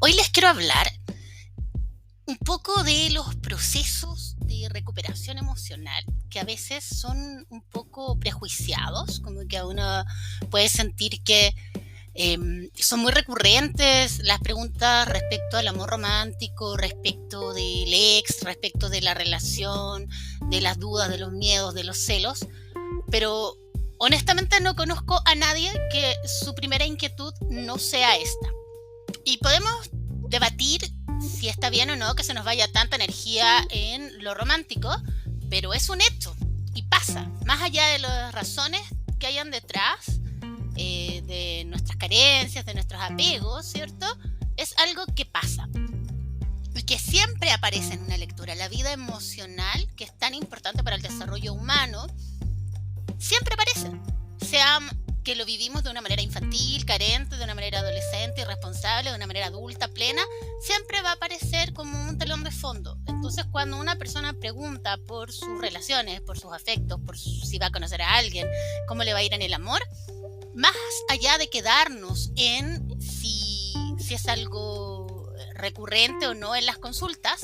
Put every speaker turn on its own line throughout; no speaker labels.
Hoy les quiero hablar un poco de los procesos de recuperación emocional, que a veces son un poco prejuiciados, como que uno puede sentir que son muy recurrentes las preguntas respecto al amor romántico, respecto del ex, respecto de la relación, de las dudas, de los miedos, de los celos, pero honestamente no conozco a nadie que su primera inquietud no sea esta. Y podemos debatir si está bien o no que se nos vaya tanta energía en lo romántico, pero es un hecho y pasa, más allá de las razones que hayan detrás de nuestras carencias, de nuestros apegos, ¿cierto? Es algo que pasa y que siempre aparece en una lectura. La vida emocional, que es tan importante para el desarrollo humano, siempre aparece, sea que lo vivimos de una manera infantil, carente, de una manera adolescente, irresponsable, de una manera adulta, plena, siempre va a aparecer como un telón de fondo. Entonces, cuando una persona pregunta por sus relaciones, por sus afectos, si va a conocer a alguien, cómo le va a ir en el amor, más allá de quedarnos en si es algo recurrente o no en las consultas,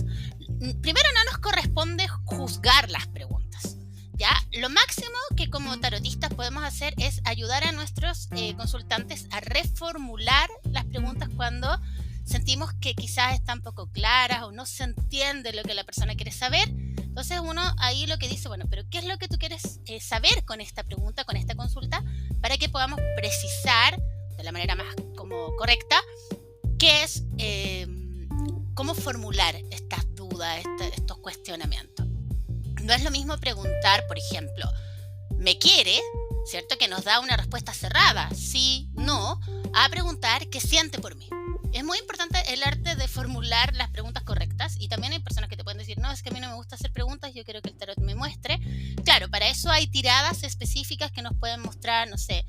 primero no nos corresponde juzgar las preguntas. ¿Ya? Lo máximo que como tarotistas podemos hacer es ayudar a nuestros consultantes a reformular las preguntas cuando sentimos que quizás están poco claras o no se entiende lo que la persona quiere saber. Entonces uno ahí lo que dice, bueno, pero ¿qué es lo que tú quieres saber con esta pregunta, con esta consulta? Para que podamos precisar de la manera más como correcta qué es, cómo formular estas dudas, estos cuestionamientos. No es lo mismo preguntar, por ejemplo, ¿me quiere? ¿Cierto? Que nos da una respuesta cerrada, sí, no, a preguntar ¿qué siente por mí? Es muy importante el arte de formular las preguntas correctas y también hay personas que te pueden decir, no, es que a mí no me gusta hacer preguntas, yo quiero que el tarot me muestre. Claro, para eso hay tiradas específicas que nos pueden mostrar, no sé,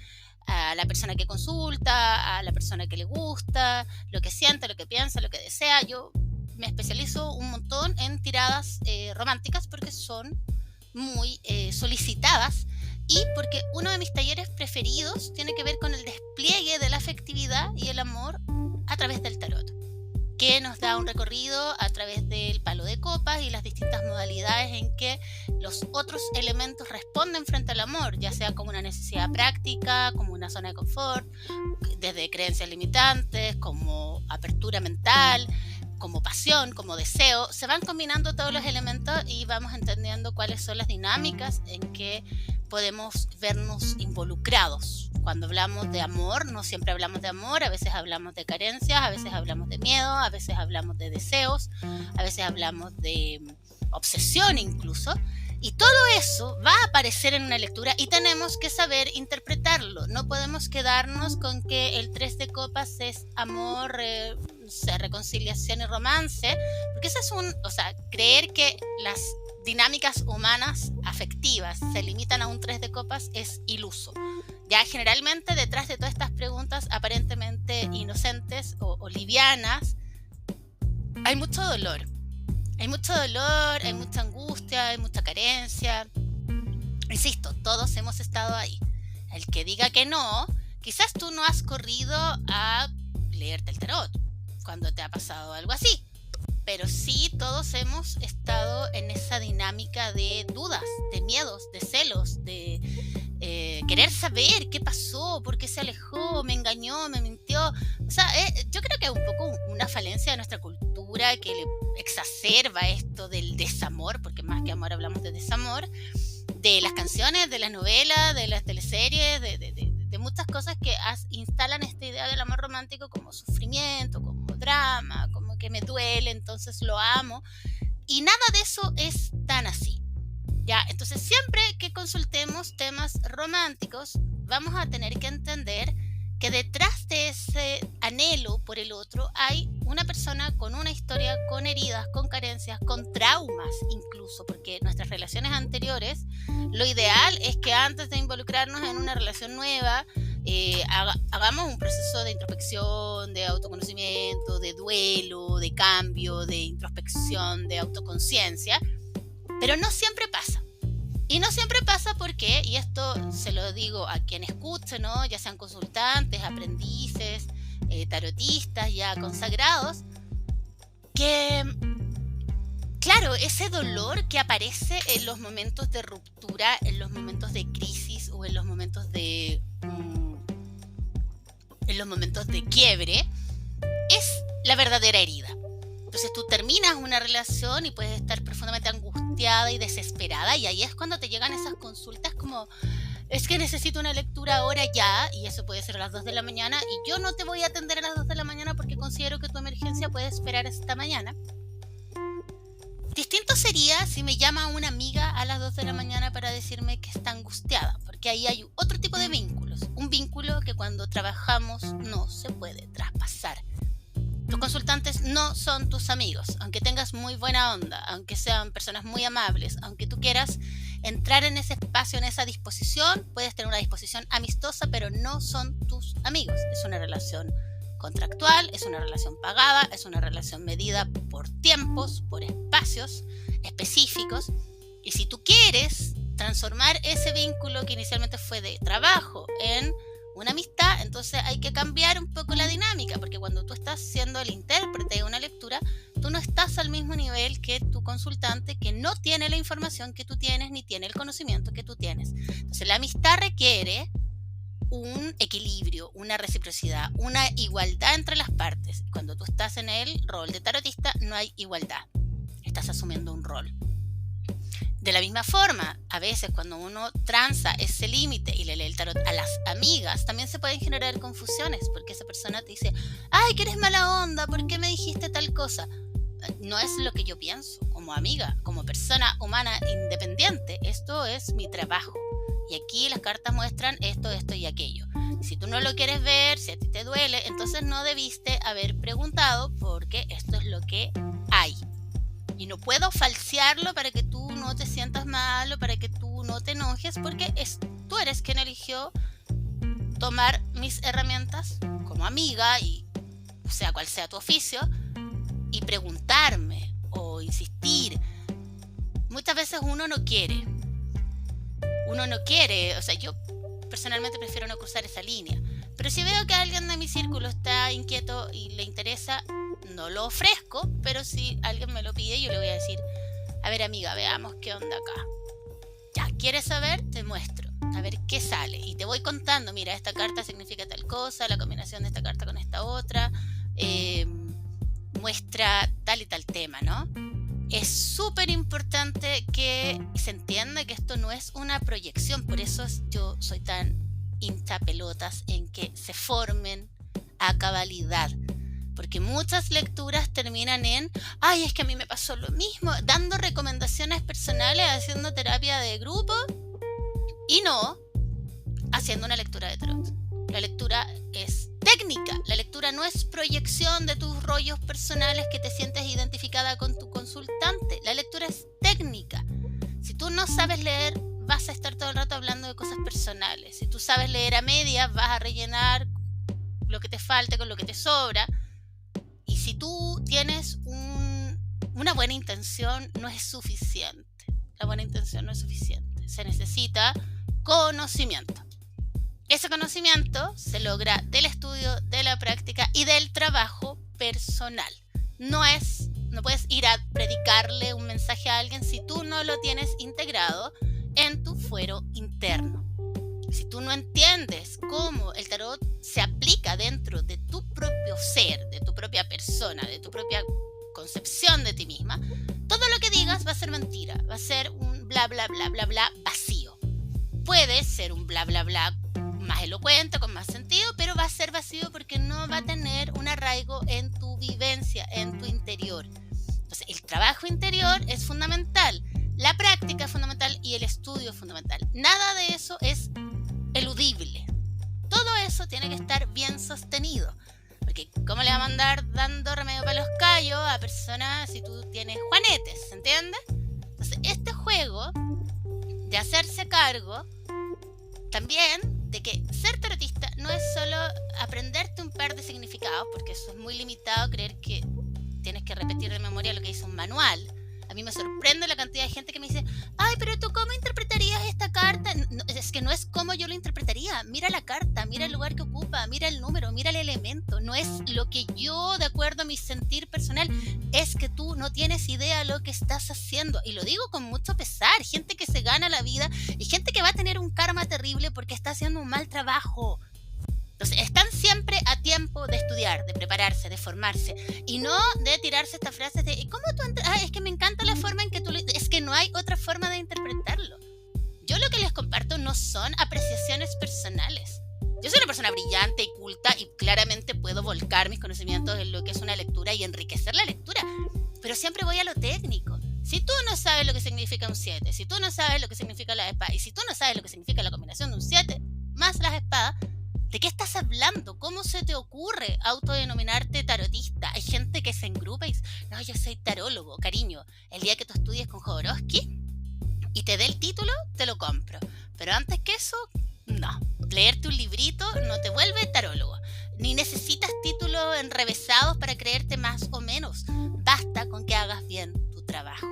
a la persona que consulta, a la persona que le gusta, lo que siente, lo que piensa, lo que desea. Yo me especializo un montón en tiradas románticas porque son muy solicitadas y porque uno de mis talleres preferidos tiene que ver con el despliegue de la afectividad y el amor a través del tarot, que nos da un recorrido a través del palo de copas y las distintas modalidades en que los otros elementos responden frente al amor, ya sea como una necesidad práctica, como una zona de confort, desde creencias limitantes, como apertura mental, como pasión, como deseo. Se van combinando todos los elementos y vamos entendiendo cuáles son las dinámicas en que podemos vernos involucrados. Cuando hablamos de amor, no siempre hablamos de amor, a veces hablamos de carencias, a veces hablamos de miedo, a veces hablamos de deseos, a veces hablamos de obsesión incluso. Y todo eso va a aparecer en una lectura y tenemos que saber interpretarlo. No podemos quedarnos con que el 3 de copas es amor, reconciliación y romance, porque eso es creer que las dinámicas humanas afectivas se limitan a un 3 de copas es iluso. Ya generalmente detrás de todas estas preguntas aparentemente inocentes o livianas hay mucho dolor. Hay mucho dolor, hay mucha angustia, hay mucha carencia. Insisto, todos hemos estado ahí. El que diga que no, quizás tú no has corrido a leerte el tarot cuando te ha pasado algo así. Pero sí todos hemos estado en esa dinámica de dudas, de miedos, de celos, de querer saber qué pasó, por qué se alejó, me engañó, me mintió. O sea, yo creo que es un poco una falencia de nuestra cultura que le exacerba esto del desamor, porque más que amor hablamos de desamor, de las canciones, de las novelas, de las teleseries, de muchas cosas que instalan esta idea del amor romántico como sufrimiento, como drama, como que me duele, entonces lo amo. Y nada de eso es tan así. Ya, entonces siempre que consultemos temas románticos, vamos a tener que entender que detrás de ese anhelo por el otro hay una persona con una historia, con heridas, con carencias, con traumas incluso, porque nuestras relaciones anteriores, lo ideal es que antes de involucrarnos en una relación nueva, hagamos un proceso de introspección, de autoconocimiento, de duelo, de cambio, de introspección, de autoconciencia, pero no siempre pasa. Y no siempre pasa porque, y esto se lo digo a quien escuche, ¿no? Ya sean consultantes, aprendices, tarotistas ya consagrados, que, claro, ese dolor que aparece en los momentos de ruptura, en los momentos de crisis o en los momentos de quiebre, es la verdadera herida. Entonces tú terminas una relación y puedes estar profundamente angustiada y desesperada, y ahí es cuando te llegan esas consultas como: es que necesito una lectura ahora ya, y eso puede ser a las 2 de la mañana, y yo no te voy a atender a las 2 de la mañana porque considero que tu emergencia puede esperar hasta mañana. Distinto sería si me llama una amiga a las 2 de la mañana para decirme que está angustiada, porque ahí hay otro tipo de vínculos, un vínculo que cuando trabajamos no se puede traspasar. Tus consultantes no son tus amigos, aunque tengas muy buena onda, aunque sean personas muy amables, aunque tú quieras entrar en ese espacio, en esa disposición, puedes tener una disposición amistosa, pero no son tus amigos. Es una relación contractual, es una relación pagada, es una relación medida por tiempos, por espacios específicos. Y si tú quieres transformar ese vínculo que inicialmente fue de trabajo en una amistad, entonces hay que cambiar un poco la dinámica, porque cuando tú estás siendo el intérprete de una lectura, tú no estás al mismo nivel que tu consultante, que no tiene la información que tú tienes ni tiene el conocimiento que tú tienes. Entonces la amistad requiere un equilibrio, una reciprocidad, una igualdad entre las partes. Cuando tú estás en el rol de tarotista no hay igualdad, estás asumiendo un rol. De la misma forma, a veces cuando uno tranza ese límite y le lee el tarot a las amigas, también se pueden generar confusiones, porque esa persona te dice: ay, que eres mala onda, ¿por qué me dijiste tal cosa? No es lo que yo pienso como amiga, como persona humana independiente. Esto es mi trabajo. Y aquí las cartas muestran esto, esto y aquello. Si tú no lo quieres ver, si a ti te duele, entonces no debiste haber preguntado, porque esto es lo que hay. Y no puedo falsearlo para que tú no te sientas mal o para que tú no te enojes, porque tú eres quien eligió tomar mis herramientas como amiga, y sea cual sea tu oficio, y preguntarme o insistir. Muchas veces uno no quiere, o sea, yo personalmente prefiero no cruzar esa línea, pero si veo que alguien de mi círculo está inquieto y le interesa, no lo ofrezco, pero si alguien me lo pide, yo le voy a decir: a ver, amiga, veamos qué onda acá. Ya, ¿quieres saber? Te muestro, a ver qué sale, y te voy contando: mira, esta carta significa tal cosa, la combinación de esta carta con esta otra muestra tal y tal tema, ¿no? Es súper importante que se entienda que esto no es una proyección, por eso yo soy tan hinchapelotas en que se formen a cabalidad, porque muchas lecturas terminan en: ay, es que a mí me pasó lo mismo, dando recomendaciones personales, haciendo terapia de grupo, y no haciendo una lectura de tarot. La lectura es técnica, la lectura no es proyección de tus rollos personales que te sientes identificada con tu consultante. La lectura es técnica. Si tú no sabes leer, vas a estar todo el rato hablando de cosas personales. Si tú sabes leer a medias, vas a rellenar lo que te falte con lo que te sobra. Y si tú tienes una buena intención, no es suficiente. La buena intención no es suficiente. Se necesita conocimiento. Ese conocimiento se logra del estudio, de la práctica y del trabajo personal. No puedes ir a predicarle un mensaje a alguien si tú no lo tienes integrado en tu fuero interno. Si tú no entiendes cómo el tarot se aplica dentro de tu propio ser, de tu propia persona, de tu propia concepción de ti misma, todo lo que digas va a ser mentira, va a ser un bla bla bla bla bla vacío. Puede ser un bla bla bla más elocuente, con más sentido, pero va a ser vacío porque no va a tener un arraigo en tu vivencia, en tu interior. Entonces, el trabajo interior es fundamental, la práctica es fundamental y el estudio es fundamental. Nada de eso es eludible. Todo eso tiene que estar bien sostenido. Porque ¿cómo le va a mandar dando remedio para los callos a personas si tú tienes juanetes? ¿Se entiende? Entonces, este juego de hacerse cargo también de que ser tarotista no es solo aprenderte un par de significados, porque eso es muy limitado, creer que tienes que repetir de memoria lo que dice un manual. A mí me sorprende la cantidad de gente que me dice, ay, pero tú ¿cómo interpretarías esta carta? No, es que no es como yo lo interpretaría. Mira la carta, mira el lugar que ocupa, mira el número, mira el elemento. No es lo que yo, de acuerdo a mi sentir personal, es que tú no tienes idea de lo que estás haciendo. Y lo digo con mucho pesar. Gente que se gana la vida y gente que va a tener un karma terrible porque está haciendo un mal trabajo. Entonces, están siempre a tiempo de estudiar, de prepararse, de formarse, y no de tirarse estas frases de ¿cómo tú es que me encanta la forma en que tú lo... Es que no hay otra forma de interpretarlo. Yo lo que les comparto no son apreciaciones personales. Yo soy una persona brillante y culta y claramente puedo volcar mis conocimientos en lo que es una lectura y enriquecer la lectura, pero siempre voy a lo técnico. Si tú no sabes lo que significa un 7, si tú no sabes lo que significa la espada, y si tú no sabes lo que significa la combinación de un 7 más las espadas, ¿de qué estás hablando? ¿Cómo se te ocurre autodenominarte tarotista? Hay gente que se engrupa y dice, no, yo soy tarólogo, cariño. El día que tú estudies con Jodorowsky y te dé el título, te lo compro. Pero antes que eso, no. Leerte un librito no te vuelve tarólogo. Ni necesitas títulos enrevesados para creerte más o menos. Basta con que hagas bien tu trabajo.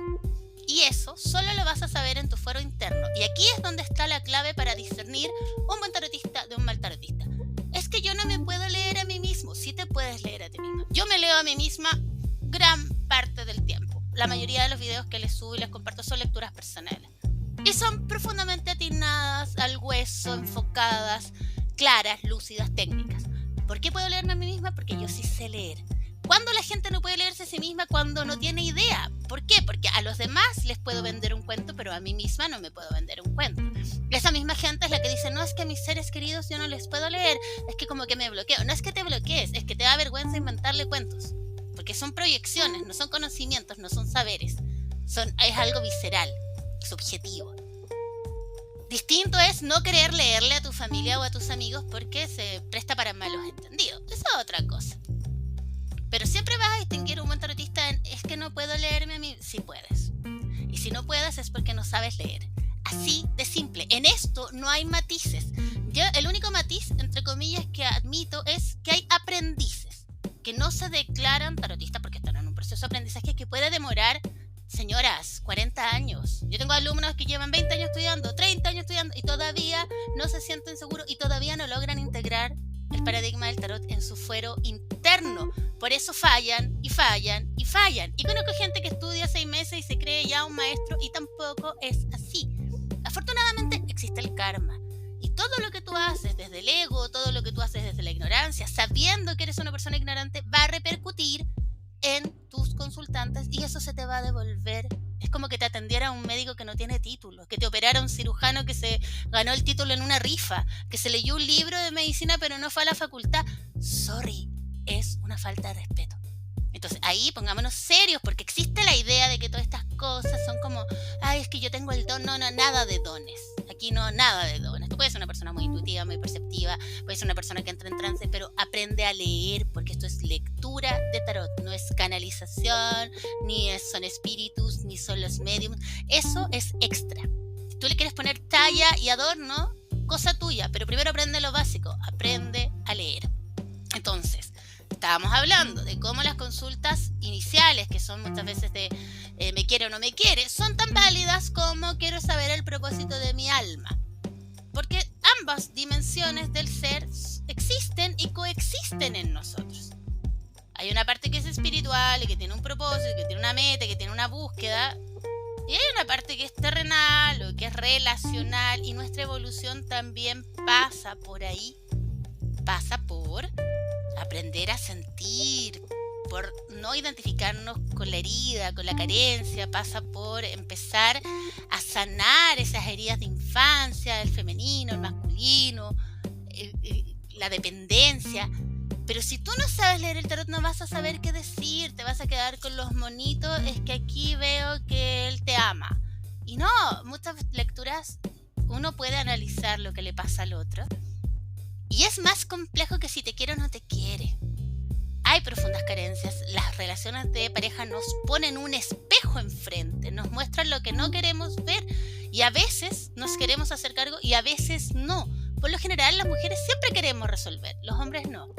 Y eso solo lo vas a saber en tu fuero interno. Y aquí es donde está la clave para discernir un buen tarotista de un mal tarotista. Es que yo no me puedo leer a mí mismo. Sí te puedes leer a ti misma. Yo me leo a mí misma gran parte del tiempo. La mayoría de los videos que les subo y les comparto son lecturas personales. Y son profundamente atinadas, al hueso, enfocadas, claras, lúcidas, técnicas. ¿Por qué puedo leerme a mí misma? Porque yo sí sé leer. ¿Cuándo la gente no puede leerse a sí misma? Cuando no tiene idea. ¿Por qué? Porque a los demás les puedo vender un cuento, pero a mí misma no me puedo vender un cuento. Esa misma gente es la que dice, no, es que a mis seres queridos yo no les puedo leer, es que como que me bloqueo. No es que te bloquees, es que te da vergüenza inventarle cuentos. Porque son proyecciones, no son conocimientos, no son saberes. Es algo visceral, subjetivo. Distinto es no querer leerle a tu familia o a tus amigos porque se presta para malos entendidos. Eso es otra cosa. Pero siempre vas a distinguir un buen tarotista en es que no puedo leerme a mí. Sí puedes. Y si no puedes es porque no sabes leer. Así de simple. En esto no hay matices. Yo el único matiz, entre comillas, que admito es que hay aprendices que no se declaran tarotistas porque están en un proceso de aprendizaje que puede demorar, señoras, 40 años. Yo tengo alumnos que llevan 20 años estudiando, 30 años estudiando y todavía no se sienten seguros y todavía no logran integrar el paradigma del tarot en su fuero interno. Por eso fallan y fallan y fallan. Y conozco gente que estudia 6 meses y se cree ya un maestro y tampoco es así. Afortunadamente existe el karma. Y todo lo que tú haces desde el ego, todo lo que tú haces desde la ignorancia, sabiendo que eres una persona ignorante, va a repercutir en tus consultantes y eso se te va a devolver. Es como que te atendiera un médico que no tiene título, que te operara un cirujano que se ganó el título en una rifa, que se leyó un libro de medicina pero no fue a la facultad. Sorry, es una falta de respeto. Entonces ahí pongámonos serios porque existe la idea de que todas estas cosas son como, ay, es que yo tengo el don. No, nada de dones. Aquí no, nada de dones. Tú puedes ser una persona muy intuitiva, muy perceptiva, puedes ser una persona que entra en trance, pero aprende a leer porque esto es lectura de tarot, no es canalización, ni son espíritus, ni son los mediums. Eso es extra. Si tú le quieres poner talla y adorno, cosa tuya, pero primero aprende lo básico, aprende a leer. Entonces, estábamos hablando de cómo las consultas iniciales, que son muchas veces de me quiere o no me quiere, son tan válidas como quiero saber el propósito de mi alma. Porque ambas dimensiones del ser existen y coexisten en nosotros. Hay una parte que es espiritual y que tiene un propósito, que tiene una meta, que tiene una búsqueda. Y hay una parte que es terrenal o que es relacional y nuestra evolución también pasa por ahí. Pasa por aprender a sentir, por no identificarnos con la herida, con la carencia, pasa por empezar a sanar esas heridas de infancia, el femenino, el masculino, la dependencia. Pero si tú no sabes leer el tarot no vas a saber qué decir, te vas a quedar con los monitos, es que aquí veo que él te ama. Y no, muchas lecturas uno puede analizar lo que le pasa al otro. Y es más complejo que si te quiere o no te quiere. Hay profundas carencias. Las relaciones de pareja nos ponen un espejo enfrente, nos muestran lo que no queremos ver y a veces nos queremos hacer cargo y a veces no. Por lo general las mujeres siempre queremos resolver, los hombres no.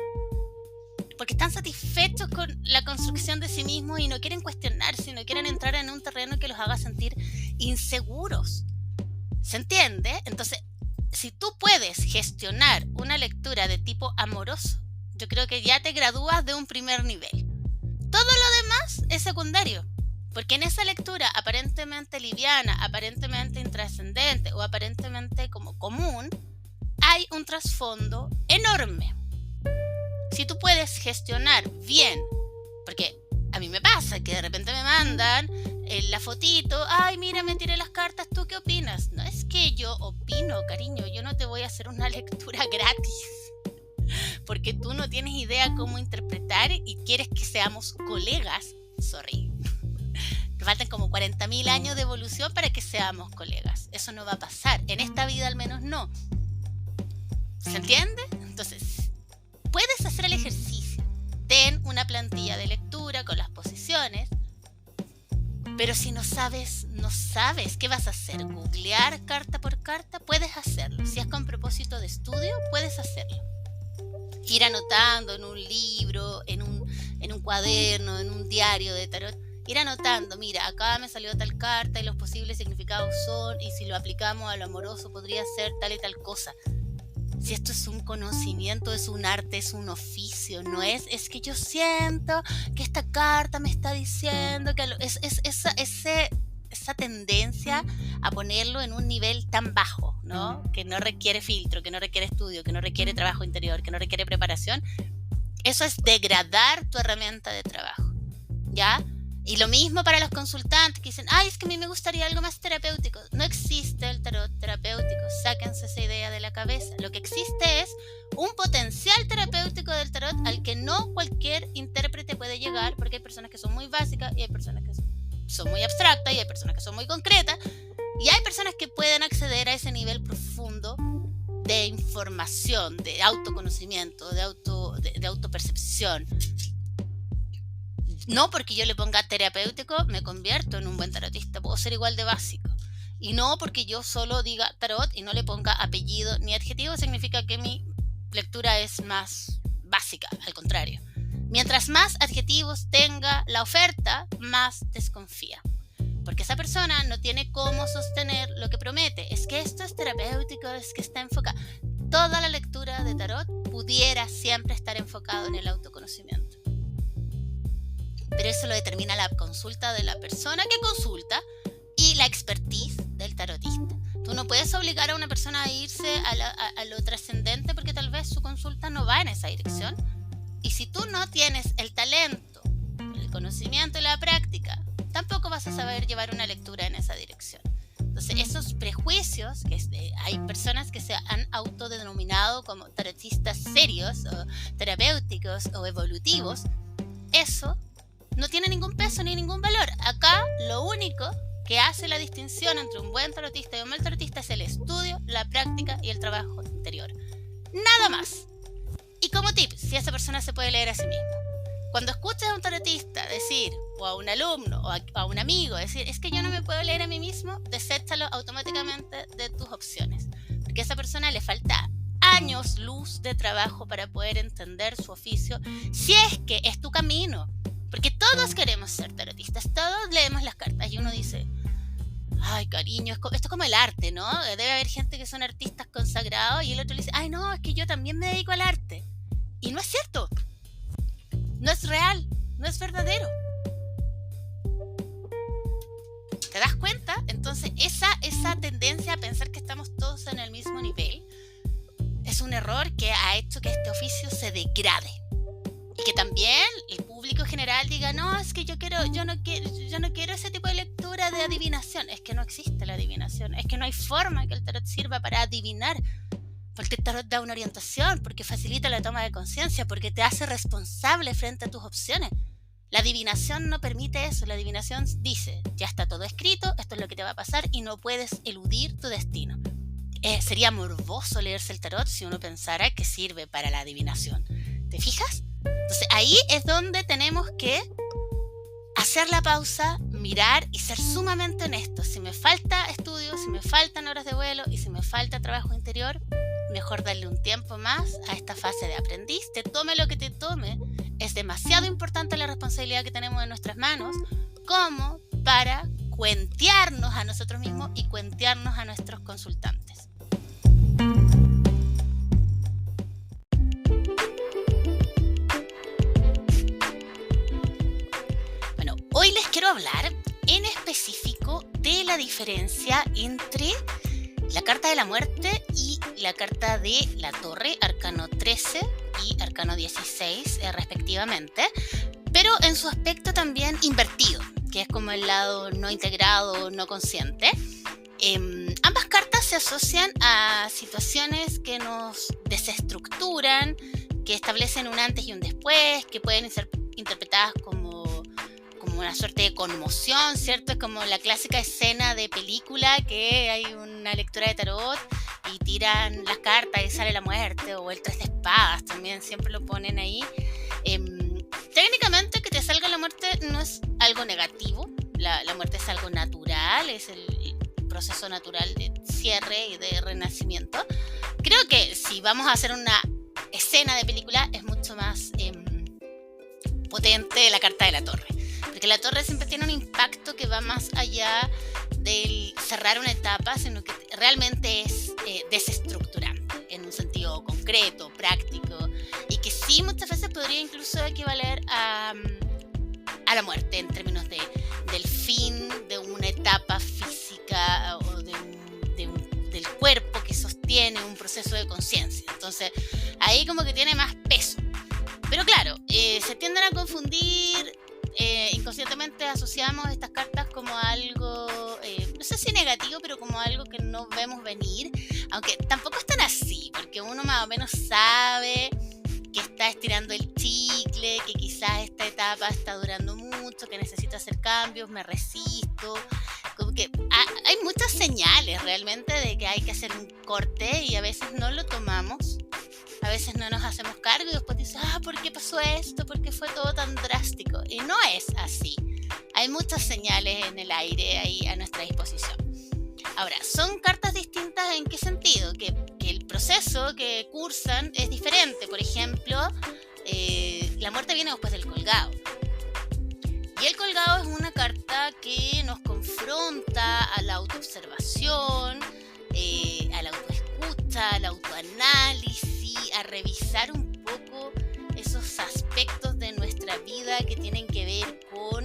porque están satisfechos con la construcción de sí mismos y no quieren cuestionarse, no quieren entrar en un terreno que los haga sentir inseguros. ¿Se entiende? Entonces, si tú puedes gestionar una lectura de tipo amoroso, yo creo que ya te gradúas de un primer nivel. Todo lo demás es secundario, porque en esa lectura aparentemente liviana, aparentemente intrascendente o aparentemente como común, hay un trasfondo enorme. Si tú puedes gestionar bien, porque a mí me pasa que de repente me mandan la fotito, ay, mira, me tiré las cartas, ¿tú qué opinas? No es que yo opino, cariño, yo no te voy a hacer una lectura gratis, porque tú no tienes idea cómo interpretar y quieres que seamos colegas. Sorry. Te faltan como 40.000 años de evolución para que seamos colegas. Eso no va a pasar. En esta vida al menos no. ¿Se entiende? Entonces, puedes hacer el ejercicio. Ten una plantilla de lectura con las posiciones. Pero si no sabes qué vas a hacer. Googlear carta por carta, puedes hacerlo. Si es con propósito de estudio, puedes hacerlo. Ir anotando en un libro, en un cuaderno, en un diario de tarot. Ir anotando, mira, acá me salió tal carta y los posibles significados son, y si lo aplicamos a lo amoroso podría ser tal y tal cosa. Si esto es un conocimiento, es un arte, es un oficio, no es que yo siento que esta carta me está diciendo que esa tendencia a ponerlo en un nivel tan bajo, ¿no? Que no requiere filtro, que no requiere estudio, que no requiere trabajo interior, que no requiere preparación. Eso es degradar tu herramienta de trabajo, ¿ya? Y lo mismo para los consultantes que dicen, ay, es que a mí me gustaría algo más terapéutico. No existe el tarot terapéutico, sáquense esa idea de la cabeza. Lo que existe es un potencial terapéutico del tarot al que no cualquier intérprete puede llegar, porque hay personas que son muy básicas y hay personas que son muy abstractas y hay personas que son muy concretas y hay personas que pueden acceder a ese nivel profundo de información, de autoconocimiento, de autopercepción. No porque yo le ponga terapéutico me convierto en un buen tarotista, puedo ser igual de básico. Y no porque yo solo diga tarot y no le ponga apellido ni adjetivo significa que mi lectura es más básica, al contrario. Mientras más adjetivos tenga la oferta, más desconfía. Porque esa persona no tiene cómo sostener lo que promete. Es que esto es terapéutico, es que está enfocado. Toda la lectura de tarot pudiera siempre estar enfocado en el autoconocimiento. Pero eso lo determina la consulta de la persona que consulta y la expertise del tarotista. Tú no puedes obligar a una persona a irse a lo trascendente porque tal vez su consulta no va en esa dirección. Y si tú no tienes el talento, el conocimiento y la práctica, tampoco vas a saber llevar una lectura en esa dirección. Entonces, esos prejuicios, hay personas que se han autodenominado como tarotistas serios o terapéuticos o evolutivos, eso no tiene ningún peso ni ningún valor. Acá lo único que hace la distinción entre un buen tarotista y un mal tarotista es el estudio, la práctica y el trabajo interior. Nada más. Y como tip, si esa persona se puede leer a sí misma. Cuando escuchas a un tarotista decir, o a un alumno, o a un amigo decir, es que yo no me puedo leer a mí mismo, deséchalo automáticamente de tus opciones. Porque a esa persona le falta años luz de trabajo para poder entender su oficio, si es que es tu camino. Porque todos queremos ser tarotistas, todos leemos las cartas y uno dice, ay, cariño, esto es como el arte, ¿no? Debe haber gente que son artistas consagrados y el otro le dice, ay, no, es que yo también me dedico al arte. Y no es cierto, no es real, no es verdadero. ¿Te das cuenta? Entonces, esa tendencia a pensar que estamos todos en el mismo nivel es un error que ha hecho que este oficio se degrade. Y que también el público general diga, no, es que yo no quiero ese tipo de lectura de adivinación. Es que no existe la adivinación. Es que no hay forma que el tarot sirva para adivinar. Porque el tarot da una orientación, porque facilita la toma de conciencia, porque te hace responsable frente a tus opciones. La adivinación no permite eso. La adivinación dice, ya está todo escrito, esto es lo que te va a pasar y no puedes eludir tu destino. Sería morboso leerse el tarot si uno pensara que sirve para la adivinación. ¿Te fijas? Entonces ahí es donde tenemos que hacer la pausa, mirar y ser sumamente honestos. Si me falta estudio, si me faltan horas de vuelo y si me falta trabajo interior, mejor darle un tiempo más a esta fase de aprendiz. Te tome lo que te tome, es demasiado importante la responsabilidad que tenemos en nuestras manos como para cuentearnos a nosotros mismos y cuentearnos a nuestros consultantes. Bueno, hoy les quiero hablar en específico de la diferencia entre la carta de la muerte y la carta de la torre, arcano 13 y arcano 16 respectivamente, pero en su aspecto también invertido, que es como el lado no integrado, no consciente. Ambas cartas se asocian a situaciones que nos desestructuran, que establecen un antes y un después, que pueden ser interpretadas como una suerte de conmoción, ¿cierto? Es como la clásica escena de película que hay una lectura de tarot y tiran las cartas y sale la muerte, o el 3 de espadas también siempre lo ponen ahí. Técnicamente que te salga la muerte no es algo negativo, la muerte es algo natural, es el proceso natural de cierre y de renacimiento. Creo que si vamos a hacer una escena de película es mucho más potente la carta de la torre, porque la torre siempre tiene un impacto que va más allá del cerrar una etapa, sino que realmente es desestructurante en un sentido concreto, práctico, y que sí muchas veces podría incluso equivaler a la muerte en términos del fin de una etapa física o del cuerpo que sostiene un proceso de conciencia. Entonces ahí como que tiene más peso. Pero claro, se tienden a confundir, inconscientemente asociamos estas cartas como algo, no sé si negativo, pero como algo que no vemos venir, aunque tampoco es tan así, porque uno más o menos sabe que está estirando el chicle, que quizás esta etapa está durando mucho, que necesito hacer cambios, me resisto, como que hay muchas señales realmente de que hay que hacer un corte y a veces no lo tomamos. A veces no nos hacemos cargo y después dices, ¿por qué pasó esto? ¿Por qué fue todo tan drástico? Y no es así. Hay muchas señales en el aire ahí a nuestra disposición. Ahora, ¿son cartas distintas en qué sentido? Que el proceso que cursan es diferente. Por ejemplo, la muerte viene después del colgado. Y el colgado es una carta que nos confronta a la autoobservación, a la autoescucha, al autoanálisis, a revisar un poco esos aspectos de nuestra vida que tienen que ver con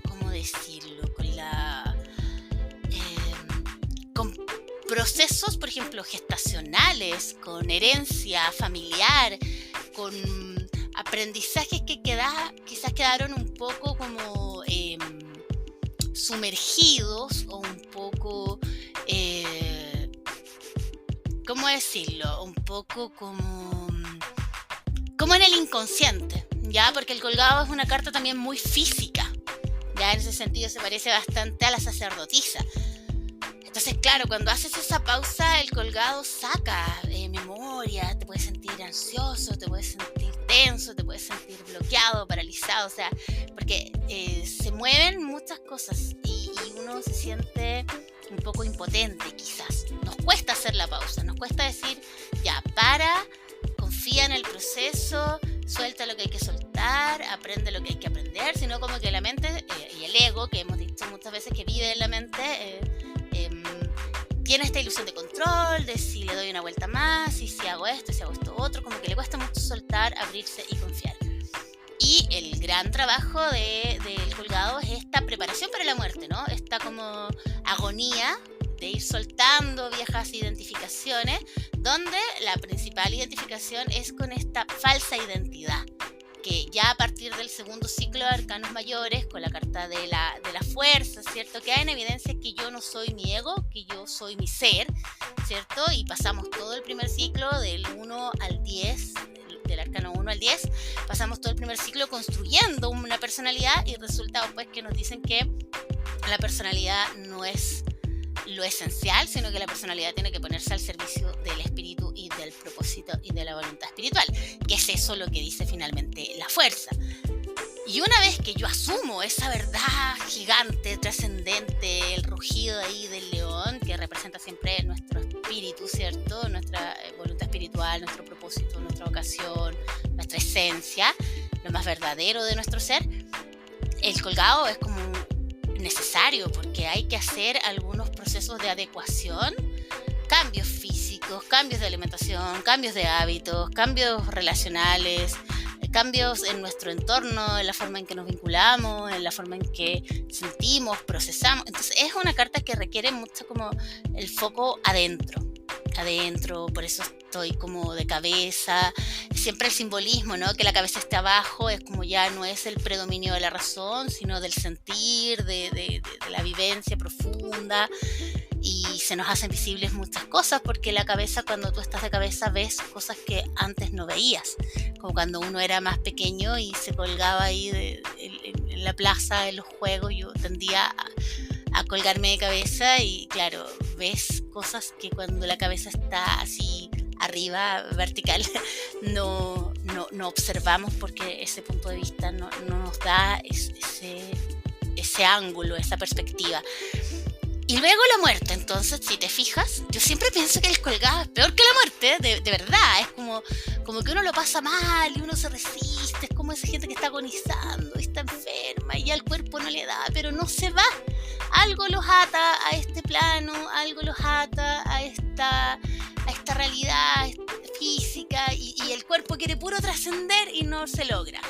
¿cómo decirlo? Con procesos, por ejemplo, gestacionales, con herencia familiar, con aprendizajes que quizás quedaron un poco como sumergidos o un poco, ¿cómo decirlo? Un poco como en el inconsciente, ¿ya? Porque el colgado es una carta también muy física, ¿ya? En ese sentido se parece bastante a la sacerdotisa. Entonces, claro, cuando haces esa pausa, el colgado saca memoria, te puedes sentir ansioso, te puedes sentir tenso, te puedes sentir bloqueado, paralizado, o sea, porque se mueven muchas cosas y uno se siente un poco impotente quizás. Nos cuesta hacer la pausa, nos cuesta decir, ya, confía en el proceso, suelta lo que hay que soltar, aprende lo que hay que aprender, sino como que la mente y el ego, que hemos dicho muchas veces que vive en la mente, tiene esta ilusión de control, de si le doy una vuelta más, y si hago esto otro, como que le cuesta mucho soltar, abrirse y confiar. Y el gran trabajo del colgado es esta preparación para la muerte, ¿no? Esta como agonía de ir soltando viejas identificaciones, donde la principal identificación es con esta falsa identidad, que ya a partir del segundo ciclo de arcanos mayores, con la carta de la fuerza, ¿cierto? Que hay en evidencia que yo no soy mi ego, que yo soy mi ser, ¿cierto? Y pasamos todo el primer ciclo del 1 al 10, del arcano 1 al 10, pasamos todo el primer ciclo construyendo una personalidad y resulta después que nos dicen que la personalidad no es lo esencial, sino que la personalidad tiene que ponerse al servicio del espíritu y del propósito y de la voluntad espiritual, que es eso lo que dice finalmente la fuerza. Y una vez que yo asumo esa verdad gigante, trascendente, el rugido ahí del león, que representa siempre nuestro espíritu, ¿cierto? Nuestra voluntad espiritual, espiritual, nuestro propósito, nuestra vocación, nuestra esencia, lo más verdadero de nuestro ser, el colgado es como necesario porque hay que hacer algunos procesos de adecuación, cambios físicos, cambios de alimentación, cambios de hábitos, cambios relacionales, cambios en nuestro entorno, en la forma en que nos vinculamos, en la forma en que sentimos, procesamos. Entonces es una carta que requiere mucho como el foco adentro, por eso estoy como de cabeza, siempre el simbolismo, ¿no? Que la cabeza esté abajo, es como ya no es el predominio de la razón, sino del sentir, de la vivencia profunda, y se nos hacen visibles muchas cosas, porque la cabeza, cuando tú estás de cabeza, ves cosas que antes no veías, como cuando uno era más pequeño y se colgaba ahí en la plaza, en los juegos, yo tendía a colgarme de cabeza y claro, ves cosas que cuando la cabeza está así arriba, vertical, no observamos, porque ese punto de vista no nos da ese ángulo, esa perspectiva. Y luego la muerte. Entonces, si te fijas, yo siempre pienso que el colgado es peor que la muerte, de verdad. Es como que uno lo pasa mal y uno se resiste. Es como esa gente que está agonizando y está enferma y ya el cuerpo no le da, pero no se va. Algo los ata a este plano, algo los ata a esta realidad física, y el cuerpo quiere puro trascender y no se logra.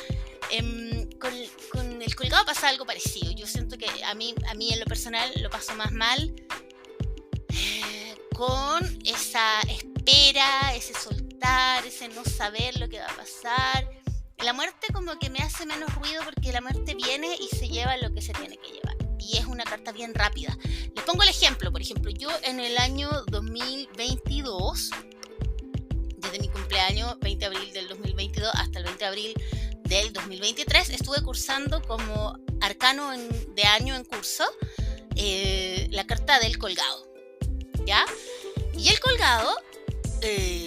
Con el colgado pasa algo parecido. Yo siento que a mí en lo personal lo paso más mal con esa espera, ese soltar, ese no saber lo que va a pasar. La muerte como que me hace menos ruido, porque la muerte viene y se lleva lo que se tiene que llevar, y es una carta bien rápida. Les pongo el ejemplo. Por ejemplo, yo en el año 2022, desde mi cumpleaños 20 de abril del 2022 hasta el 20 de abril del 2023, estuve cursando como arcano de año en curso la carta del colgado, ¿ya? Y el colgado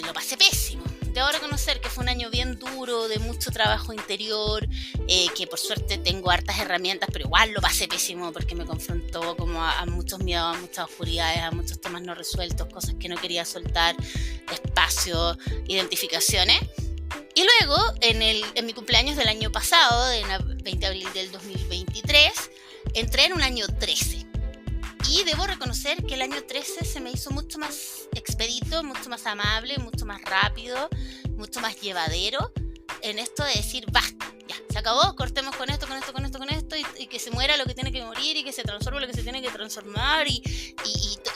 lo pasé pésimo. Debo reconocer que fue un año bien duro, de mucho trabajo interior, que por suerte tengo hartas herramientas, pero igual lo pasé pésimo porque me confrontó como a muchos miedos, a muchas oscuridades, a muchos temas no resueltos, cosas que no quería soltar, espacios, identificaciones. Y luego, en mi cumpleaños del año pasado, en 20 de abril del 2023, entré en un año 13. Y debo reconocer que el año 13 se me hizo mucho más expedito, mucho más amable, mucho más rápido, mucho más llevadero, en esto de decir, basta, ya, se acabó, cortemos con esto, y que se muera lo que tiene que morir, y que se transforme lo que se tiene que transformar, y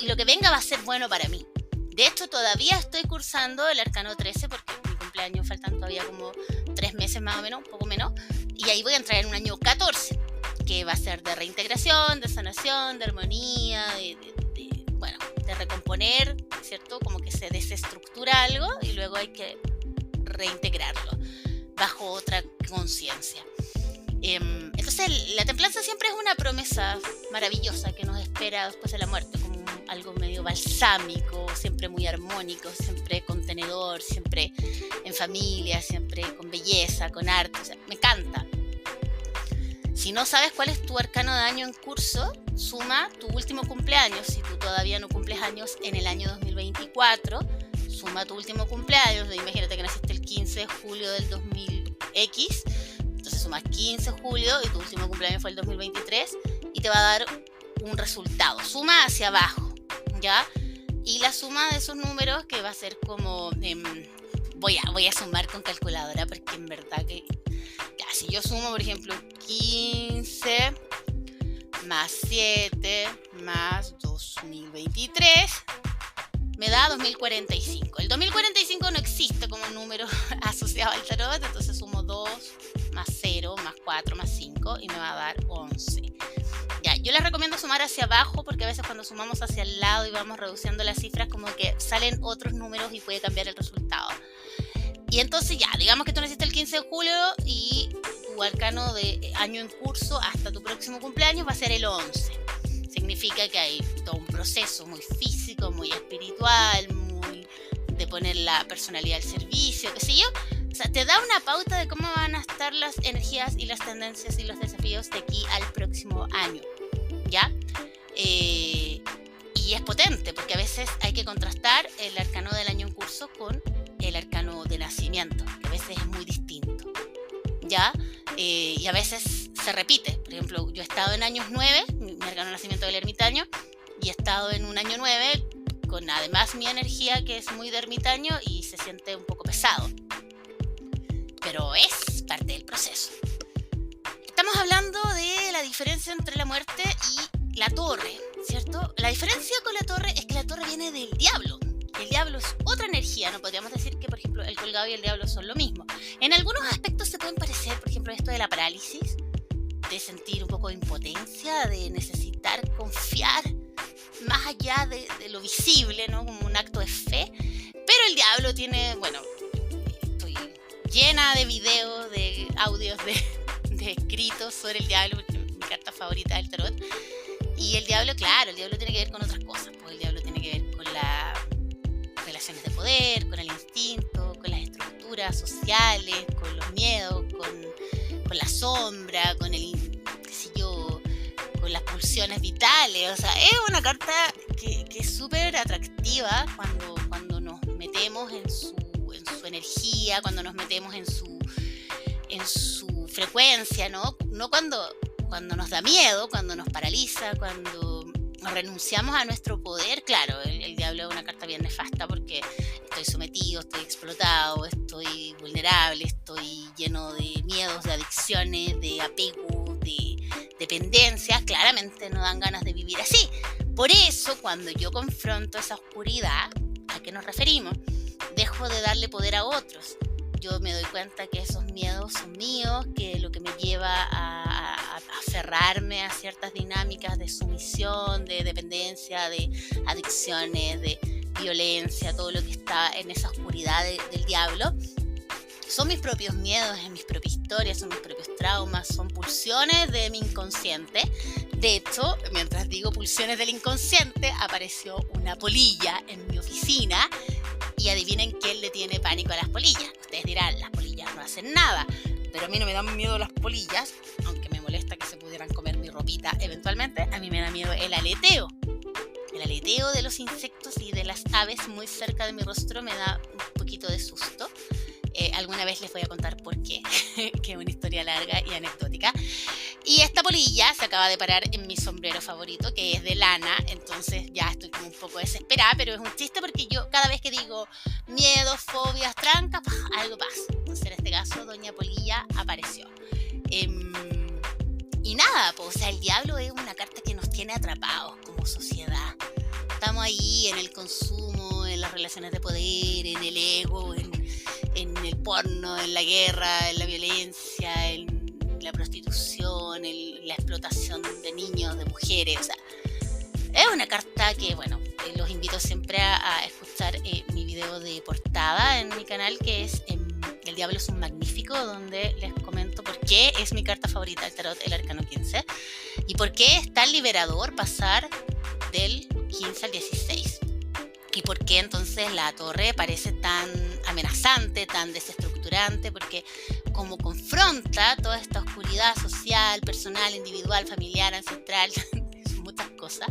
lo que venga va a ser bueno para mí. De hecho, todavía estoy cursando el arcano 13, porque mi cumpleaños faltan todavía como 3 meses más o menos, un poco menos, y ahí voy a entrar en un año 14, que va a ser de reintegración, de sanación, de armonía, de recomponer, ¿cierto? Como que se desestructura algo y luego hay que reintegrarlo bajo otra conciencia. Entonces, la templanza siempre es una promesa maravillosa que nos espera después de la muerte, como algo medio balsámico, siempre muy armónico, siempre contenedor, siempre en familia, siempre con belleza, con arte. O sea, me encanta. Si no sabes cuál es tu arcano de año en curso, suma tu último cumpleaños. Si tú todavía no cumples años en el año 2024, suma tu último cumpleaños. Imagínate que naciste el 15 de julio del 2000X, entonces sumas 15 de julio y tu último cumpleaños fue el 2023 y te va a dar un resultado. Suma hacia abajo, ¿ya? Y la suma de esos números, que va a ser como... voy a sumar con calculadora, porque en verdad que... Ya, si yo sumo, por ejemplo, 15 más 7 más 2023, me da 2045. El 2045 no existe como número asociado al tarot, entonces sumo 2 más 0 más 4 más 5 y me va a dar 11. Ya, yo les recomiendo sumar hacia abajo, porque a veces cuando sumamos hacia el lado y vamos reduciendo las cifras, como que salen otros números y puede cambiar el resultado. Y entonces ya, digamos que tú naciste el 15 de julio y tu arcano de año en curso hasta tu próximo cumpleaños va a ser el 11. Significa que hay todo un proceso muy físico, muy espiritual, muy de poner la personalidad al servicio, qué sé yo. O sea, te da una pauta de cómo van a estar las energías y las tendencias y los desafíos de aquí al próximo año, ¿ya? Y es potente, porque a veces hay que contrastar el arcano del año en curso con el arcano y a veces se repite. Por ejemplo, yo he estado en años 9, mi arcano nacimiento del ermitaño, y he estado en un año 9 con además mi energía que es muy de ermitaño y se siente un poco pesado. Pero es parte del proceso. Estamos hablando de la diferencia entre la muerte y la torre, ¿cierto? La diferencia con la torre es que la torre viene del diablo. El diablo es otra energía, no podríamos decir que, por ejemplo, el colgado y el diablo son lo mismo. En algunos aspectos se pueden parecer, por ejemplo, esto de la parálisis, de sentir un poco de impotencia, de necesitar confiar más allá de lo visible, ¿no? Como un acto de fe. Pero el diablo tiene, bueno, estoy llena de videos, de audios, de escritos sobre el diablo, porque es mi carta favorita del tarot. Y el diablo, claro, el diablo tiene que ver con otras cosas, pues el diablo tiene que ver con las relaciones de poder, con el instinto, con las estructuras sociales, con los miedos, con la sombra, con el, qué sé yo, con las pulsiones vitales. O sea, es una carta que es súper atractiva cuando nos metemos en su energía, cuando nos metemos en su frecuencia, ¿no? No cuando nos da miedo, cuando nos paraliza, cuando renunciamos a nuestro poder. Claro, el diablo es una carta bien nefasta porque estoy sometido, estoy explotado, estoy vulnerable, estoy lleno de miedos, de adicciones, de apego, de dependencias. Claramente no dan ganas de vivir así. Por eso, cuando yo confronto esa oscuridad, ¿a qué nos referimos? Dejo de darle poder a otros. Yo me doy cuenta que esos miedos son míos, que lo que me lleva a aferrarme a ciertas dinámicas de sumisión, de dependencia, de adicciones, de violencia, todo lo que está en esa oscuridad del diablo, son mis propios miedos, es mis propias historias, son mis propios traumas, son pulsiones de mi inconsciente. De hecho, mientras digo pulsiones del inconsciente, apareció una polilla en mi oficina. Y adivinen quién le tiene pánico a las polillas. Ustedes dirán, las polillas no hacen nada, pero a mí no me dan miedo las polillas, aunque me molesta que se pudieran comer mi ropita eventualmente. A mí me da miedo el aleteo. El aleteo de los insectos y de las aves muy cerca de mi rostro me da un poquito de susto. Alguna vez les voy a contar por qué, que es una historia larga y anecdótica. Y esta polilla se acaba de parar en mi sombrero favorito, que es de lana, entonces ya estoy como un poco desesperada, pero es un chiste porque yo cada vez que digo miedos, fobias, trancas, algo pasa. Entonces en este caso doña Polilla apareció. Y nada, pues, o sea, el diablo es una carta que nos tiene atrapados como sociedad. Estamos ahí en el consumo, en las relaciones de poder, en el ego, en el porno, en la guerra, en la violencia, en la prostitución, en la explotación de niños, de mujeres. O sea, es una carta que, bueno, los invito siempre a escuchar mi video de portada en mi canal, que es El Diablo es un Magnífico, donde les comento por qué es mi carta favorita del tarot, el Arcano 15, y por qué es tan liberador pasar del 15 al 16. Y por qué entonces la torre parece tan amenazante, tan desestructurante, porque como confronta toda esta oscuridad social, personal, individual, familiar, ancestral, son muchas cosas,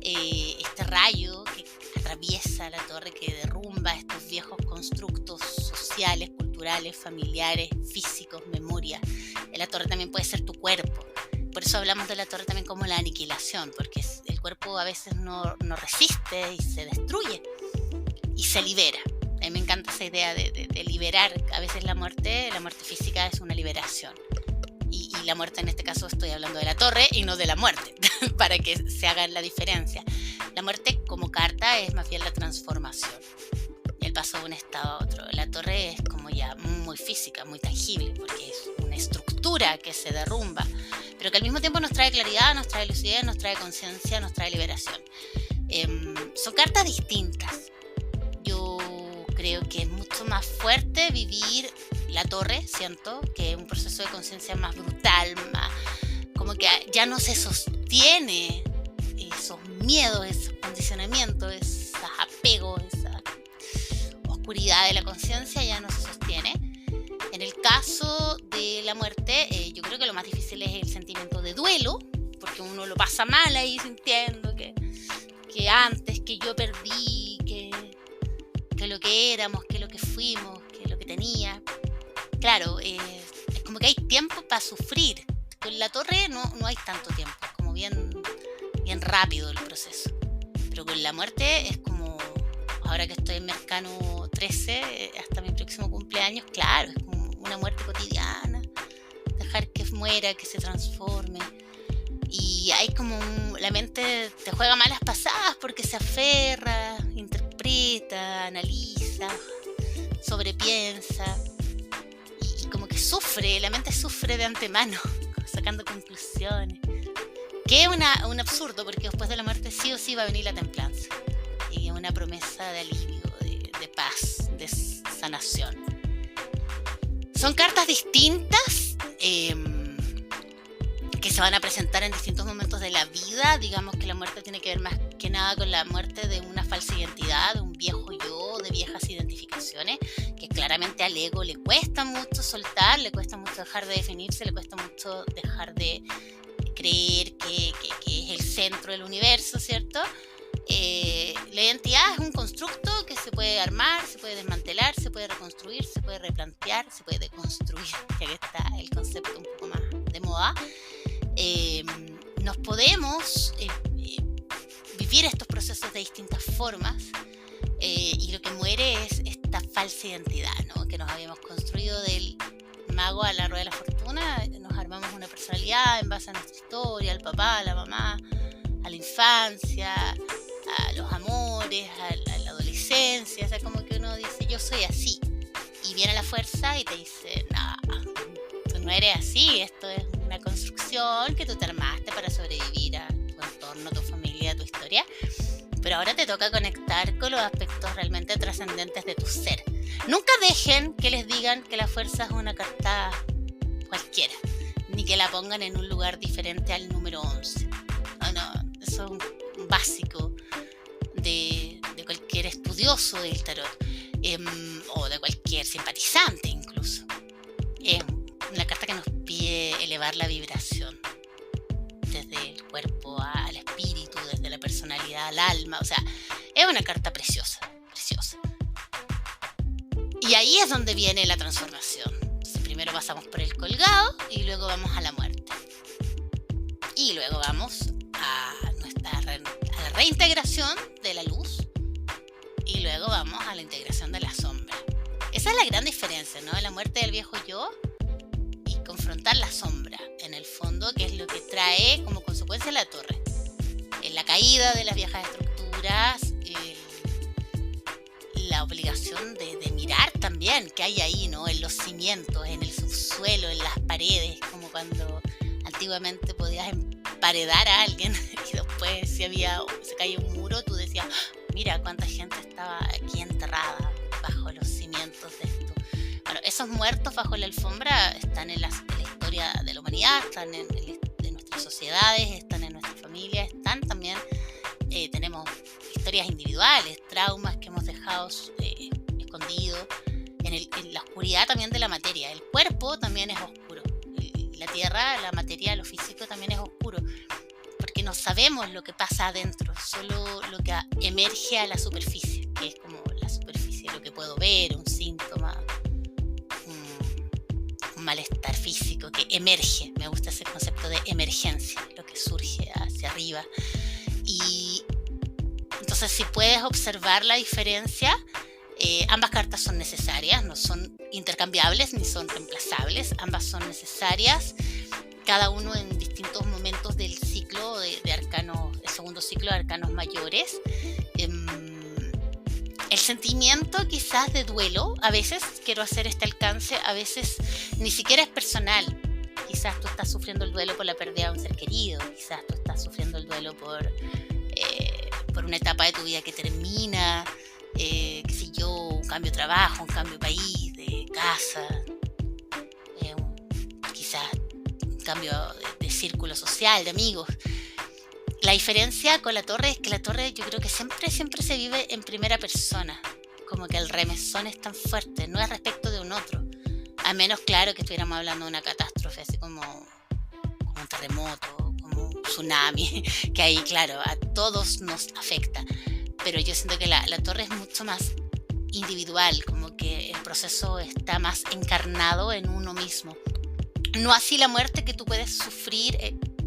este rayo que atraviesa la torre, que derrumba estos viejos constructos sociales, culturales, familiares, físicos, memoria. La torre también puede ser tu cuerpo. Por eso hablamos de la torre también como la aniquilación, porque el cuerpo a veces no resiste y se destruye y se libera. A mí me encanta esa idea de liberar. A veces la muerte física es una liberación. Y la muerte, en este caso estoy hablando de la torre y no de la muerte, para que se haga la diferencia. La muerte como carta es más bien la transformación, el paso de un estado a otro. La torre es como ya muy física, muy tangible, porque es una estructura que se derrumba, pero que al mismo tiempo nos trae claridad, nos trae lucidez, nos trae conciencia, nos trae liberación. Son cartas distintas. Yo creo que es mucho más fuerte vivir la torre, siento, que es un proceso de conciencia más brutal, más como que ya no se sostiene esos miedos, esos condicionamientos, esos apegos, esa oscuridad de la conciencia ya no se sostiene. En el caso de la muerte, yo creo que lo más difícil es el sentimiento de duelo, porque uno lo pasa mal ahí sintiendo que antes, que yo perdí, que lo que éramos, que lo que fuimos, que lo que tenía. Claro, es como como que hay tiempo para sufrir. Con la torre no hay tanto tiempo, como bien rápido el proceso. Pero con la muerte es como, ahora que estoy en Mercano 13, hasta mi próximo cumpleaños, claro, es como una muerte cotidiana, dejar que muera, que se transforme. Y hay como la mente te juega malas pasadas porque se aferra, interpreta, analiza, sobrepiensa y como que sufre, la mente sufre de antemano, sacando conclusiones. Que es un absurdo porque después de la muerte sí o sí va a venir la templanza. Y es una promesa de alivio, de paz, de sanación. Son cartas distintas que se van a presentar en distintos momentos de la vida. Digamos que la muerte tiene que ver más que nada con la muerte de una falsa identidad, de un viejo yo, de viejas identificaciones, que claramente al ego le cuesta mucho soltar, le cuesta mucho dejar de definirse, le cuesta mucho dejar de creer que es el centro del universo, ¿cierto? La identidad es un constructo que se puede armar, se puede desmantelar, se puede reconstruir, se puede replantear, se puede deconstruir, ya que está el concepto un poco más de moda. Nos podemos vivir estos procesos de distintas formas y lo que muere es esta falsa identidad, ¿no? Que nos habíamos construido del mago a la rueda de la fortuna. Nos armamos una personalidad en base a nuestra historia, al papá, a la mamá, a la infancia, a los amores, a la adolescencia. O sea, como que uno dice, yo soy así, y viene la fuerza y te dice, no, tú no eres así, esto es una construcción que tú te armaste para sobrevivir a tu entorno, a tu familia, a tu historia, pero ahora te toca conectar con los aspectos realmente trascendentes de tu ser. Nunca dejen que les digan que la fuerza es una carta cualquiera, ni que la pongan en un lugar diferente al número 11. No, eso es un básico de cualquier estudioso del tarot, o de cualquier simpatizante incluso. Es una carta que nos pide elevar la vibración desde el cuerpo al espíritu, desde la personalidad al alma. O sea, es una carta preciosa, preciosa. Y ahí es donde viene la transformación. Entonces, primero pasamos por el colgado y luego vamos a la muerte. Y luego vamos a la reintegración de la luz y luego vamos a la integración de la sombra. Esa es la gran diferencia, ¿no? La muerte del viejo yo y confrontar la sombra, en el fondo, que es lo que trae como consecuencia la torre. La caída de las viejas estructuras, la obligación de mirar también qué hay ahí, ¿no? En los cimientos, en el subsuelo, en las paredes, como cuando antiguamente podías emparedar a alguien y después si se caía un muro, tú decías, mira cuánta gente estaba aquí enterrada bajo los cimientos de esto. Bueno, esos muertos bajo la alfombra están en la historia de la humanidad, están en nuestras sociedades, están en nuestras familias, están también, tenemos historias individuales, traumas que hemos dejado escondidos en la oscuridad también de la materia. El cuerpo también es oscuro, la tierra, la materia, lo físico también es oscuro, porque no sabemos lo que pasa adentro, solo lo que emerge a la superficie, que es como la superficie, lo que puedo ver, un síntoma, un malestar físico que emerge. Me gusta ese concepto de emergencia, lo que surge hacia arriba. Y entonces, si puedes observar la diferencia, ambas cartas son necesarias, no son intercambiables ni son reemplazables, ambas son necesarias, cada uno en distintos momentos del ciclo de arcanos, el segundo ciclo de arcanos mayores. El sentimiento quizás de duelo, a veces quiero hacer este alcance, a veces ni siquiera es personal. Quizás tú estás sufriendo el duelo por la pérdida de un ser querido, quizás tú estás sufriendo el duelo por una etapa de tu vida que termina, qué sé yo, un cambio de trabajo, un cambio de país, de casa, quizás un cambio de círculo social, de amigos. La diferencia con la torre es que la torre yo creo que siempre se vive en primera persona, como que el remesón es tan fuerte, no es respecto de un otro, a menos claro que estuviéramos hablando de una catástrofe, así como un terremoto, como un tsunami, que ahí claro, a todos nos afecta, pero yo siento que la torre es mucho más individual, como que el proceso está más encarnado en uno mismo. No así la muerte que tú puedes sufrir,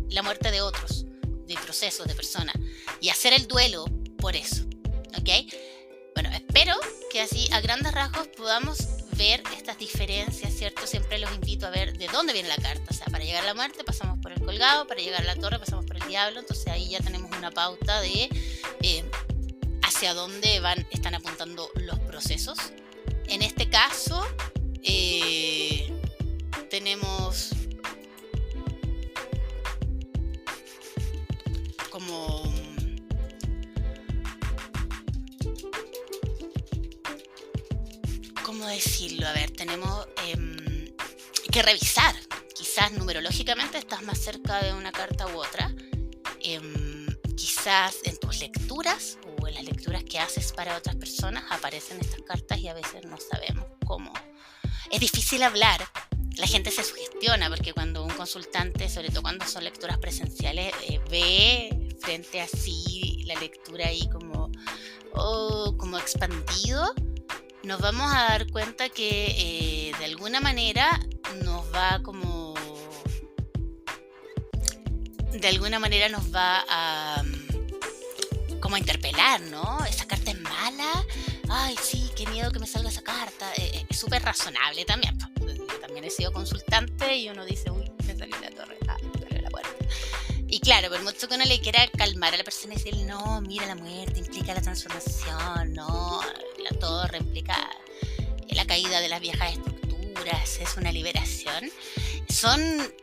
la muerte de otros, de procesos, de personas, y hacer el duelo por eso, ¿ok? Bueno, espero que así a grandes rasgos podamos ver estas diferencias, ¿cierto? Siempre los invito a ver de dónde viene la carta. O sea, para llegar a la muerte pasamos por el colgado, para llegar a la torre pasamos por el diablo. Entonces ahí ya tenemos una pauta de hacia dónde están apuntando los procesos. En este caso, tenemos como... ¿Cómo decirlo? A ver, tenemos que revisar. Quizás numerológicamente estás más cerca de una carta u otra. Quizás en tus lecturas o en las lecturas que haces para otras personas aparecen estas cartas y a veces no sabemos cómo. Es difícil hablar. La gente se sugestiona porque cuando un consultante, sobre todo cuando son lecturas presenciales, ve frente a sí la lectura ahí como expandido, nos vamos a dar cuenta que de alguna manera nos va a como a interpelar, ¿no? Esa carta es mala, ay sí, qué miedo que me salga esa carta. Es súper razonable también. Yo también he sido consultante y uno dice, uy, me salió la torre, me salió la puerta. Y claro, por mucho que uno le quiera calmar a la persona y decir, no, mira, la muerte implica la transformación, no, la torre implica la caída de las viejas estructuras, es una liberación.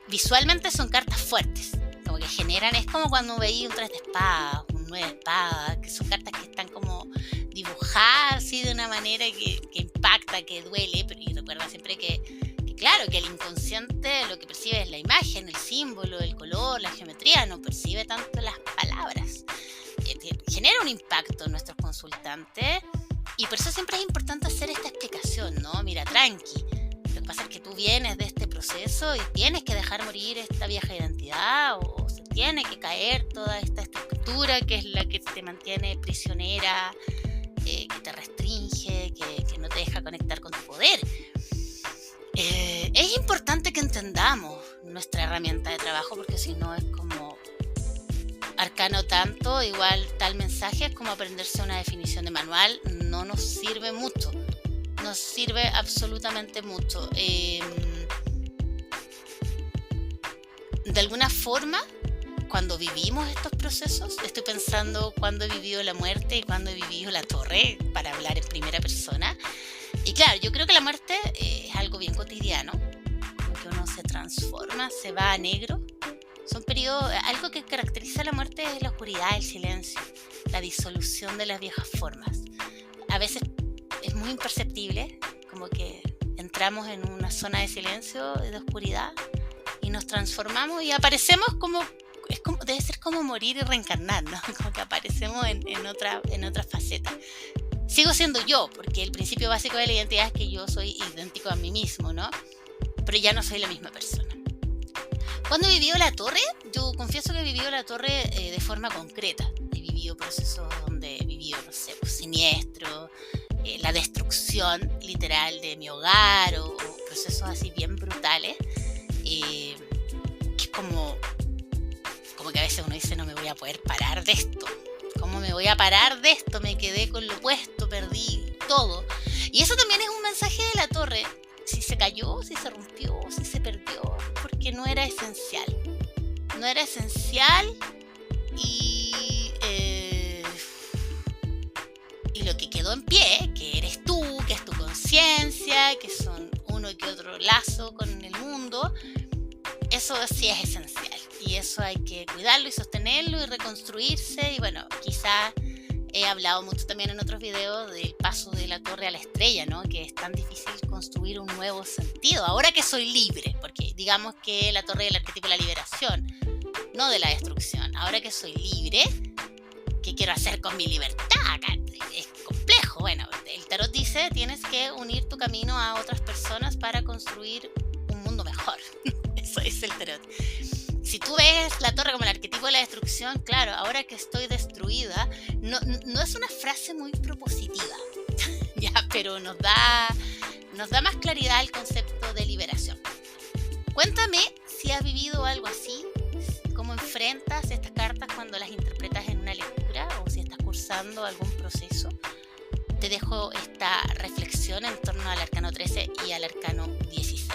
Visualmente son cartas fuertes, como que generan, es como cuando veía un 3 de espadas, un 9 de espadas, que son cartas que están como dibujadas así de una manera que impacta, que duele, pero y recuerda siempre que claro, que el inconsciente lo que percibe es la imagen, el símbolo, el color, la geometría, no percibe tanto las palabras. Genera un impacto en nuestros consultantes y por eso siempre es importante hacer esta explicación, ¿no? Mira, tranqui, lo que pasa es que tú vienes de este proceso y tienes que dejar morir esta vieja identidad o se tiene que caer toda esta estructura que es la que te mantiene prisionera, que te restringe, que no te deja conectar con tu poder. Es importante que entendamos nuestra herramienta de trabajo porque si no es como arcano tanto, igual tal mensaje es como aprenderse una definición de manual, no nos sirve mucho, nos sirve absolutamente mucho. De alguna forma, cuando vivimos estos procesos, estoy pensando cuando he vivido la muerte y cuando he vivido la torre, para hablar en primera persona. Y claro, yo creo que la muerte es algo bien cotidiano, que uno se transforma, se va a negro. Son periodos, algo que caracteriza a la muerte es la oscuridad, el silencio, la disolución de las viejas formas. A veces es muy imperceptible, como que entramos en una zona de silencio, de oscuridad, y nos transformamos y aparecemos debe ser como morir y reencarnar, ¿no? Como que aparecemos en otra faceta. Sigo siendo yo, porque el principio básico de la identidad es que yo soy idéntico a mí mismo, ¿no? Pero ya no soy la misma persona. ¿Cuándo he vivido la torre? Yo confieso que he vivido la torre de forma concreta. He vivido procesos donde he vivido, no sé, siniestro, la destrucción literal de mi hogar o procesos así bien brutales. Que es como que a veces uno dice, no me voy a poder parar de esto. ¿Cómo me voy a parar de esto? Me quedé con lo puesto, perdí todo. Y eso también es un mensaje de la torre. Si se cayó, si se rompió, si se perdió, porque no era esencial. No era esencial y lo que quedó en pie, que eres tú, que es tu conciencia, que son uno y que otro lazo con el mundo, eso sí es esencial. Y eso hay que cuidarlo y sostenerlo y reconstruirse. Y bueno, quizás he hablado mucho también en otros videos del paso de la torre a la estrella, ¿no? Que es tan difícil construir un nuevo sentido. Ahora que soy libre, porque digamos que la torre es el arquetipo de la liberación, no de la destrucción. Ahora que soy libre, ¿qué quiero hacer con mi libertad? Es complejo. Bueno, el tarot dice, tienes que unir tu camino a otras personas para construir un mundo mejor. Eso es el tarot. Si tú ves la torre como el arquetipo de la destrucción, claro, ahora que estoy destruida, no es una frase muy propositiva, ya, pero nos da más claridad al concepto de liberación. Cuéntame si has vivido algo así, cómo enfrentas estas cartas cuando las interpretas en una lectura o si estás cursando algún proceso. Te dejo esta reflexión en torno al arcano 13 y al arcano 17.